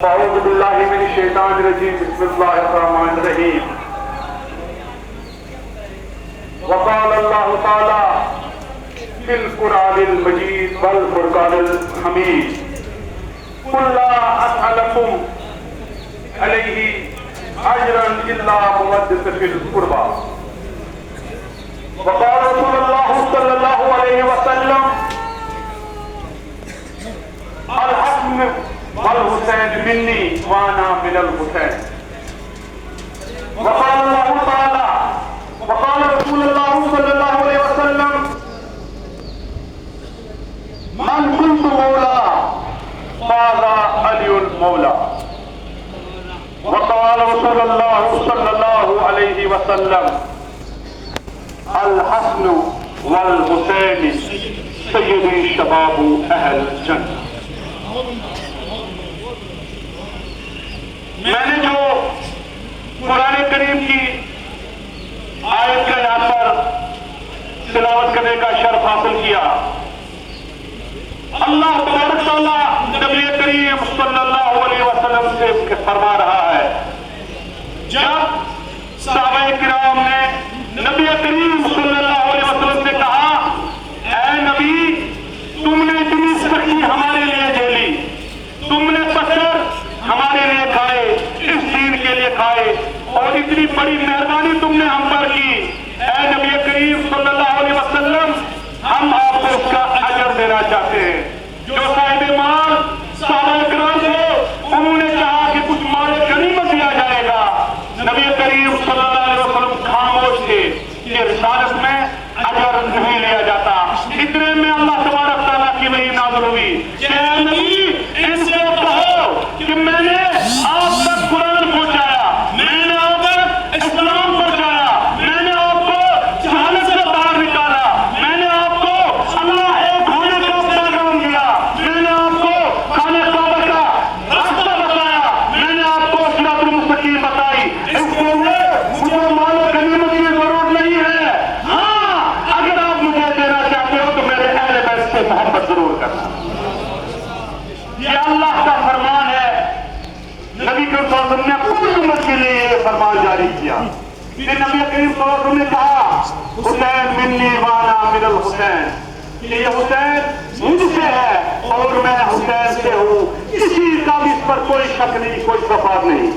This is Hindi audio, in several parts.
अऊज़ु बिल्लाहि मिनश शैतानिर रजीम बिस्मिल्लाहिर रहमानिर रहीम वक़ाल अल्लाहु तआला फिल कुरानिल मजीद वल फुरक़ानिल हमीद कुल ला असअलकुम अलैहि अजरन इल्ला मवद्दतन फिल कुर्बा वक़ाल रसूलुल्लाह सल्लल्लाहु अलैहि वसल्लम अल हसन वल हुसैन मिन्नी वाना मिनल हुसैन वक़ाल अल्लाहु तआला वक़ाल रसूलुल्लाह सल्लल्लाहु अलैहि वसल्लम मन कुन्तु मौला फ़ाज़ा अलियुल मौला वक़ाल रसूलुल्लाह सल्लल्लाहु अलैहि वसल्लम अल हसन वल हुसैन सय्यदी शबाबु अहल जन्नह। मैंने जो कुरान करीम की आयत का यहाँ पर तिलावत करने का शर्फ हासिल किया, अल्लाह तबारक तआला नबी करीम सल्लल्लाहु अलैहि वसल्लम से फरमा रहा है, जब सहाबाए किराम ने नबी करीम सल्लल्लाहु अलैहि वसल्लम से कहा, ऐ नबी, तुमने इतनी सख्ती हमारे लिए झेली, तुमने पत्थर हमारे लिए खाए, इस दीन के लिए खाए, और इतनी बड़ी मेहरबानी तुमने हम पर की, ऐ नबी करीम सल्लल्लाहु अलैहि वसल्लम, हम आपको उसका अजर देना चाहते हैं। जो साहिब माल सहाबाए किराम थे, उन्होंने कहा कि कुछ माल गनीमत दिया जाएगा। नबी करीम सल्लल्लाहु अलैहि वसल्लम खामोश थे कि रिसालत में अजर नहीं लिया जाता। इतने में अल्लाह तबारक तआला की वही नाज़िल हुई, ऐ नबी, इनसे कहो कि मैंने आप तक कुरान पहुंचाया, मैंने आप तक इस्लाम पहुंचाया, मैंने आपको जहालत से बाहर निकाला, मैंने आपको अल्लाह एक होने का पैगाम दिया, मैंने आपको खाने काबा का रास्ता बताया, मैंने आपको सिरातुल मुस्तकीम बताई। इसके लिए मुझे माल और गनीमत की जरूरत नहीं है। हाँ, अगर आप मुझे देना चाहते हो तो मेरे अहले बैत से मोहब्बत जरूर करना। ये अल्लाह का फरमान है। नबी करीम सल्लल्लाहु अलैहि वसल्लम ने पूरी उम्मत के लिए ये फरमान जारी किया। फिर नबी करीम सल्लल्लाहु अलैहि वसल्लम ने कहा, हुसैन मिन्नी वाना मिनल हुसैन, ये हुसैन मुझसे है और मैं हुसैन से हूँ। किसी का भी इस पर कोई शक नहीं, कोई सफात नहीं।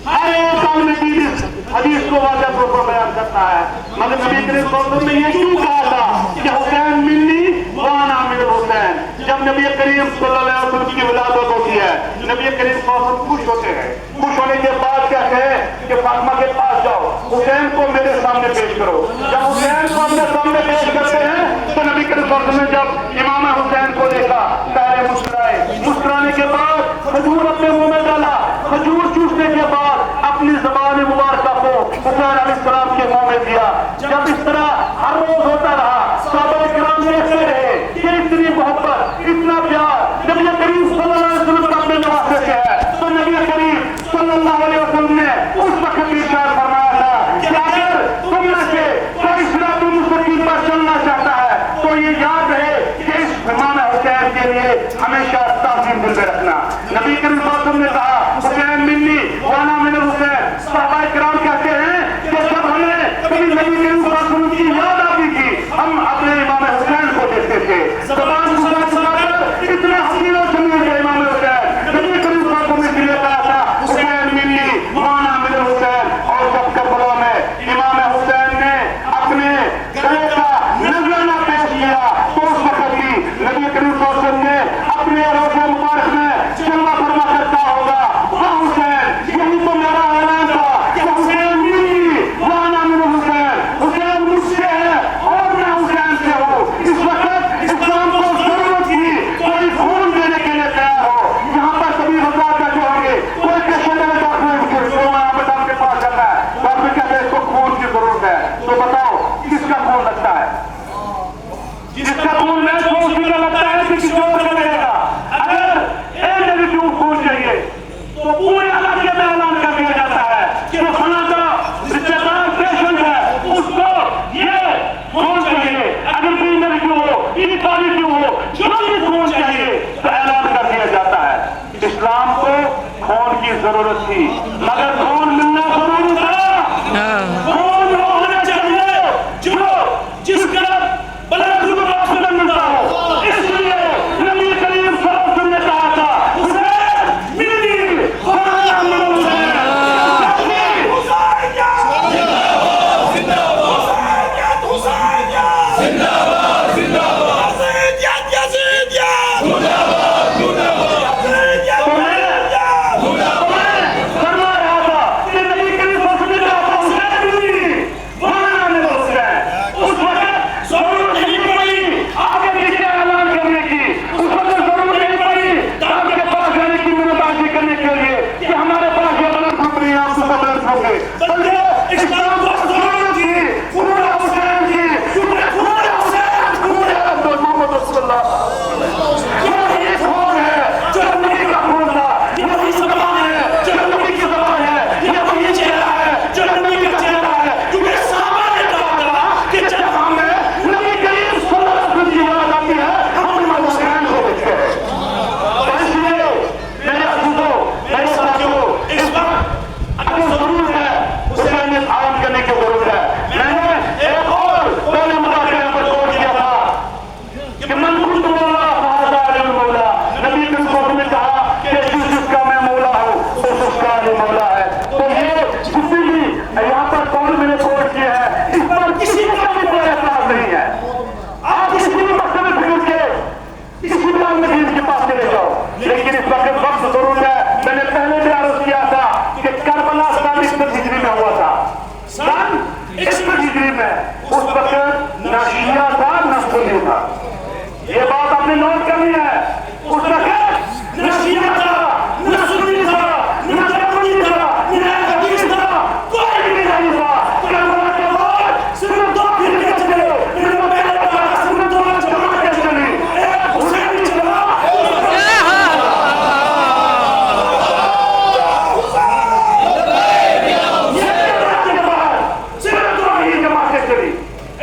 हर एक आदमी भी इस हदीस को वाज़ेह तौर पर बयान करता है। मतलब नबी करीम सल्लल्लाहु अलैहि वसल्लम ने ये क्यों कहा था कि हुसैन मिन्नी वाना मिनल हुसैन? जब नबी करीम सल्लल्लाहु अलैहि वसल्लम की विलादत होती है, नबी करीम सल्लल्लाहु अलैहि वसल्लम खुश होते हैं। खुश होने के बाद कहते हैं कि फातिमा के पास जाओ, हुसैन को मेरे सामने पेश करो। जब हुसैन को अपने सामने पेश करते हैं तो नबी करीम सल्लल्लाहु अलैहि वसल्लम ने जब इमाम हुसैन को देखा, पहले मुस्कुराए, मुस्कुराने के बाद खजूर अपने मुंह में डाला, खजूर चूसने के बाद अपनी ज़बान मुबारक को हुसैन अलैहिस्सलाम के मुंह में दिया। जब इस तरह हर रोज होता रहा, सहाबाए किराम देखते रहे कि इतनी मोहब्बत, इतना प्यार नबी करीम सल्लल्लाहु अलैहि वसल्लम का अपने नवासे से है। तो नबी करीम सल्लल्लाहु अलैहि वसल्लम ने उस वक्त इरशाद फरमाया था कि अगर तुम में से कोई सिरातुल मुस्तकीम पर चलना चाहता है तो ये याद रहे कि इस इमाम हुसैन के लिए हमेशा ताज़ीम दिल में रखना। नबी करीम सल्लल्लाहु अलैहि वसल्लम ने कहा, हुसैन मिन्नी वाना मिनल हुसैन। सहाबाए किराम कहते हैं कि जब हमें कभी नबी करीम सल्लल्लाहु अलैहि वसल्लम की याद आती थी, हम अपने इमाम हुसैन को देखते थे। ज़बान सुनाकर इतने हसीन और जमील थे इमाम हुसैन। नबी करीम सल्लल्लाहु अलैहि वसल्लम ने इसलिए कहा था, हुसैन मिन्नी वाना मिनल हुसैन। और जब करबला में इमाम हुसैन ने अपने गले का नजराना पेश किया तो उस वक्त भी नबी करीम सल्लल्लाहु अलैहि वसल्लम ने अपने रोज़े मुबारक में जलवा फरमा करता होगा, वाह हुसैन, यही तो मेरा ऐलान था कि हुसैन मिन्नी वाना मिनल हुसैन, हुसैन मुझसे है और मैं हुसैन से हूँ। इस वक्त इस्लाम को जरूरत थी कोई खून देने के लिए तैयार हो। यहाँ पर सभी हजार बैठे होंगे, कोई पेशेंट है आपके पास जाता है, डॉक्टर कहते हैं इसको खून की जरूरत है, तो बताओ किसका खून लगता है? जिसका खून मैं तो उसी का लगता है कि किसी और का लगेगा। अगर एक नेगेटिव खून चाहिए तो पूरे इलाके में ऐलान कर दिया जाता है कि फलां का रिश्तेदार पेशेंट है, उसको ये खून चाहिए। अगर कोई नेगेटिव हो, ई पॉजिटिव हो, जो भी खून चाहिए तो ऐलान कर दिया जाता है। इस्लाम को की जरूरत थी, मगर खून मिलना जरूरी था। खून होना चाहिए जो जिसका बलद मिलता हो। इसलिए नबी करीम सल्लल्लाहु अलैहि वसल्लम ने कहा था, हुसैन मिली फौरन मिलो हुसैन। लेकिन इस वक्त जरूर है। मैंने पहले भी अर्ज किया था कि करबला सन 61 हिजरी में हुआ था, सन 61 हिजरी में। उस वक्त न शिया था न सुन्नी था। ये बात आपने नोट करनी है। उस वक्त न शिया था न सुन्नी था न जर्मनी था न हदीस था, कोई भी नहीं था। करबला के बाद सिर्फ दो फिरके चले। पहले कहा सिर्फ दो जमातें चली, एक हुसैनी चला,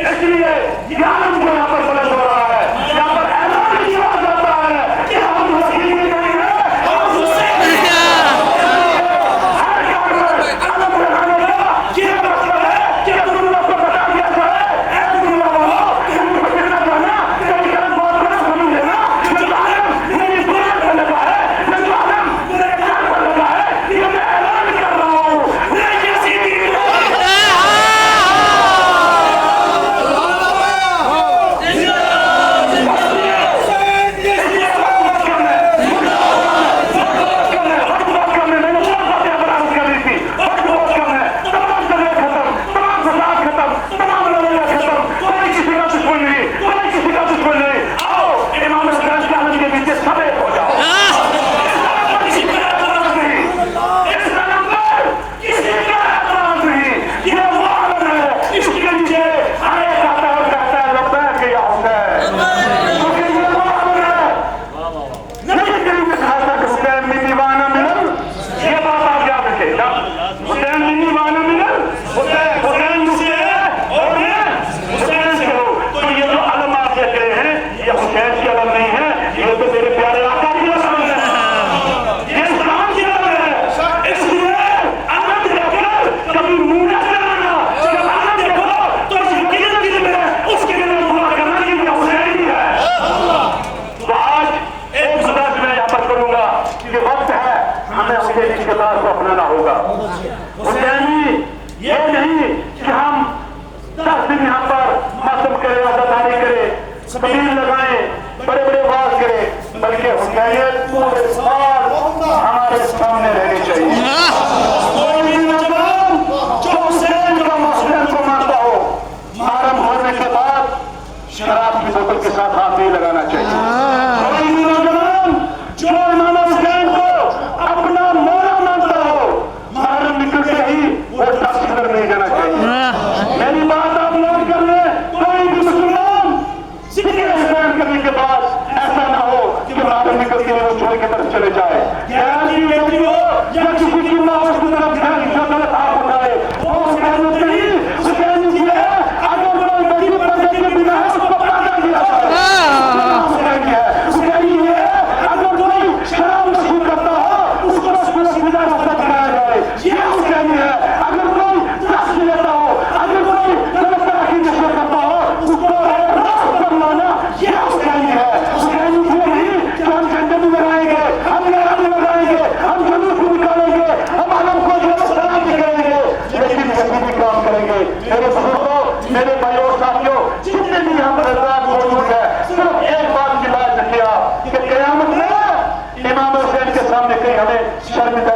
इसलिए ज्ञान को यहाँ पर बुलंद हो रहा है। यहाँ पर ऐलान किया जाता है कि हम वकील नहीं हैं, हम हुसैन हैं। हर काम में आलम लगाने का ये मतलब है कि दुनिया को बता दिया जाए, ऐ दुनिया वालों, तुम पकड़ना जाना, कई गलत बात करना समझ लेना। जो आलम मेरी दुनिया पर लगा है, जो आलम मेरे ज्ञान पर लगा है, ये मैं ऐलान कर रहा हूँ। नहीं ये सीधी को अपनाना होगा। ये नहीं कि हम 10 दिन यहाँ पर मातम करें, आजादारी करें, सबील लगाएं, बड़े बड़े वाज करें, बल्कि हुसैनियत पूरे साल हमारे सामने रहनी चाहिए। कोई भी नौजवान जो हुसैन का मसलन को मानता हो, मुहर्रम होने के बाद शराब की बोतल के साथ हाथ नहीं लगाना चाहिए। कोई भी नौजवान जो इमाम हुसैन को अपना मौला मानता हो, मुहर्रम निकलते ही वो टच नहीं जाना चाहिए। मेरी बात आप नोट कर ले। कोई भी मुसलमान सिक्के हुसैन करने के बाद ऐसा ना हो कि मुहर्रम निकलते ही वो छोड़ के तरफ चले जाए। मेरे बुजुर्गों, मेरे भाइयों साथियों, जितने भी यहाँ पर हजरात मौजूद है, सिर्फ एक बात की लाज रखिए आप कि क़यामत में इमाम हुसैन के सामने कहीं हमें शर्मिंदा